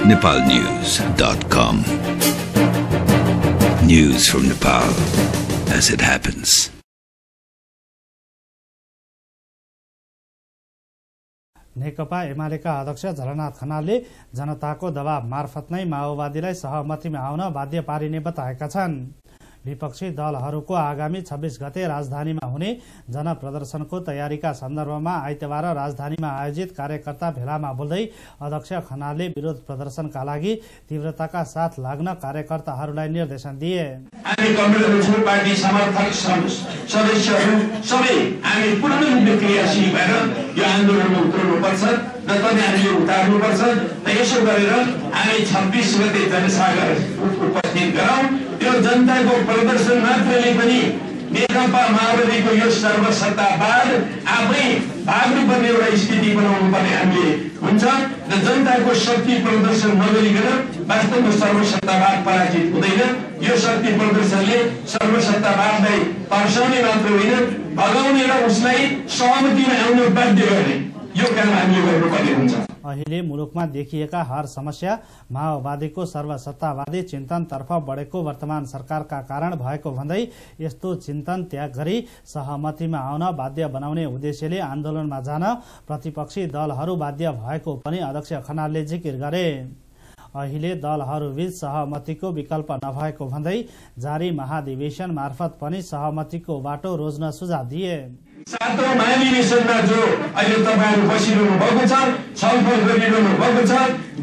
nepalnews.com. News from Nepal as it happens. नेकपा एमालेका अध्यक्ष झलनाथ खनालले जनताको दबाव मार्फत नै माओवादीलाई सहमतिमा आउन बाध्य पारिने बताएका छन्। विपक्षी दलहरूको आगामी 26 गते राजधानीमा हुने जनप्रदर्शनको तयारीका सन्दर्भमा आइतबार राजधानीमा आयोजित कार्यकर्ता भेलामा बोल्दै अध्यक्ष खनालले विरोध प्रदर्शनका लागि तीव्रताका साथ लाग्न कार्यकर्ताहरूलाई निर्देशन दिए। हामी कम्युनिस्ट नेसनल पार्टी समर्थक सदस्यहरू सबै हामी पूर्ण रूपले क्रियाशील भएर यो आन्दोलनमा उत्रनुपर्छ र पनि हामीले उतार्नुपर्छ र यसो गरेर हामी 26 गते जनसागर उपस्थित गरौँ। यो जनताको प्रदर्शन मात्रले पनि नेकपा माओवादीको यो सर्वसत्तावाद आफै भाग्नुपर्ने एउटा स्थिति बनाउनु पर्ने हामीले हुन्छ र जनताको शक्ति प्रदर्शन नगरिकन वास्तवमा सर्वसत्तावाद पराजित हुँदैन। यो शक्ति प्रदर्शनले सर्वसत्तावादलाई पर्साउने मात्र होइन भगाउने र उसलाई सहमतिमा आउन बाध्य गर्ने यो काम हामीले गर्नुपर्ने हुन्छ। अहिले मुलुकमा देखिएका हर समस्या माओवादीको सर्वसत्तावादी चिन्तनतर्फ बढेको वर्तमान सरकारका कारण भएको भन्दै यस्तो चिन्तन त्याग गरी सहमतिमा आउन बाध्य बनाउने उद्देश्यले आन्दोलनमा जान प्रतिपक्षी दलहरू बाध्य भएको पनि अध्यक्ष खनालले जिकिर गरे। अहिले दलहरूबीच सहमतिको विकल्प नभएको भन्दै जारी महाधिवेशन मार्फत पनि सहमतिको बाटो रोज्न सुझाव दिए। सातौं महाधिवेशनमा जो अहिले तपाईहरु बसिरहनु भएको छ, छलफल गरिरहनु भएको छ,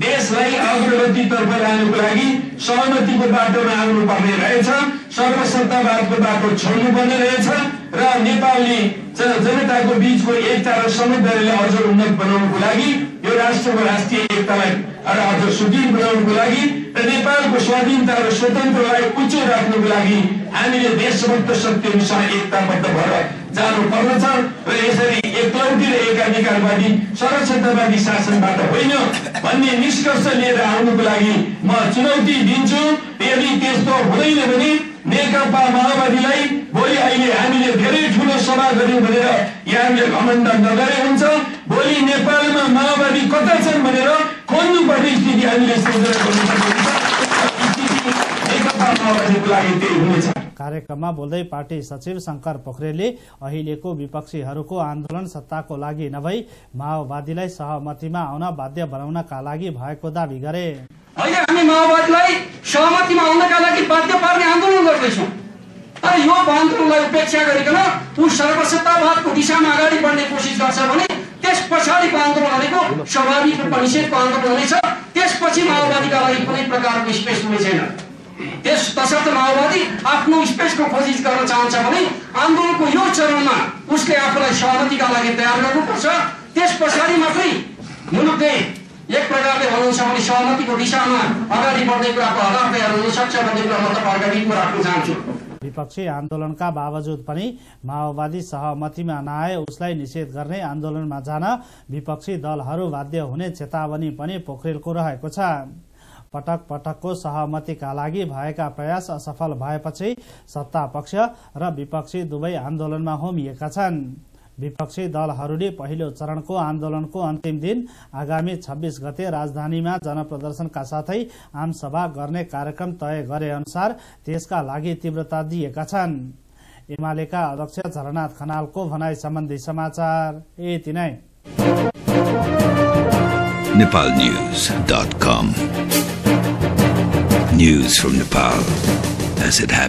देशलाई अग्रगतितर्फ लानुको लागि सहमतिको बाटोमा आउनुपर्ने रहेछ, सर्वसत्तावादको बाटो छोड्नुपर्ने रहेछ र नेपाली जनताको बीचको एकता र समन्वयलाई अझ उन्नत बनाउनको लागि यो राष्ट्रको राष्ट्रिय एकतालाई अझ सुदृढ बनाउनको लागि र नेपालको स्वाधीनता र स्वतन्त्रतालाई उच्च राख्नको लागि हामीले देशभक्त शक्तिहरूसँग एकताबद्ध भएर जानु पर्दछ र यसरी एकलौटी र एकाधिकारवादी सर्वसत्तावादी शासनबाट होइन भन्ने निष्कर्ष लिएर आउनुको लागि म चुनौती दिन्छु। यदि त्यस्तो हुँदैन भने नेकपा माओवादीलाई भोलि अहिले हामीले धेरै ठूलो सभा गर्यौं भनेर यहाँले घमण्ड नगरे हुन्छ। भोलि नेपालमा माओवादी कता छन् भनेर खोज्नुपर्ने स्थिति हामीले सृजना गर्नुपर्ने हुन्छ। नेकपा माओवादीको लागि त्यही हुनेछ। कार्यक्रममा बोल्दै पार्टी सचिव शंकर पोखरेलले अहिलेको विपक्षीहरूको आन्दोलन सत्ताको लागि नभई माओवादीलाई सहमतिमा आउन बाध्य बनाउनका लागि भएको दावी गरे। अहिले हामी माओवादीलाई सहमतिमा आउनका लागि बाध्य पार्ने आन्दोलन गर्दैछौँ, तर यो आन्दोलनलाई उपेक्षा गरिकन ऊ सर्वसत्तावादको दिशामा अगाडि बढ्ने कोसिस गर्छ भने त्यस पछाडिको आन्दोलन भनेको स्वाभाविक रूपमा निषेधको आन्दोलन हुनेछ। त्यसपछि माओवादीका लागि कुनै प्रकारको स्पेस हुने छैन। तसर्थ माओवादी आफ्नो स्पेसको खोजिस गर्न चाहन्छ भने आन्दोलनको यो चरणमा उसले आफूलाई सहमतिका लागि तयार गर्नुपर्छ। त्यस पछाडि मात्रै मुलुकले एक प्रकारले भन्नुहुन्छ भने सहमतिको दिशामा अगाडि बढ्ने कुराको आधार तयार हुन सक्छ भन्ने कुरा म तपाईहरुका बिचमा राख्न चाहन्छु। विपक्षी आन्दोलनका बावजुद पनि माओवादी सहमतिमा नआए उसलाई निषेध गर्ने आन्दोलनमा जान विपक्षी दलहरू बाध्य हुने चेतावनी पनि पोखरेलको रहेको छ। पटक पटकको सहमतिका लागि भएका प्रयास असफल भएपछि सत्ता पक्ष र विपक्षी दुवै आन्दोलनमा होमिएका छन्। विपक्षी दलहरूले पहिलो चरणको आन्दोलनको अन्तिम दिन आगामी 26 गते राजधानीमा जनप्रदर्शनका साथै आमसभा गर्ने कार्यक्रम तय गरे अनुसार त्यसका लागि तीव्रता दिएका छन्। एमालेका अध्यक्ष झलनाथ खनालको भनाई सम्बन्धी समाचार यति नै। nepalnews.com. News from Nepal as it happens.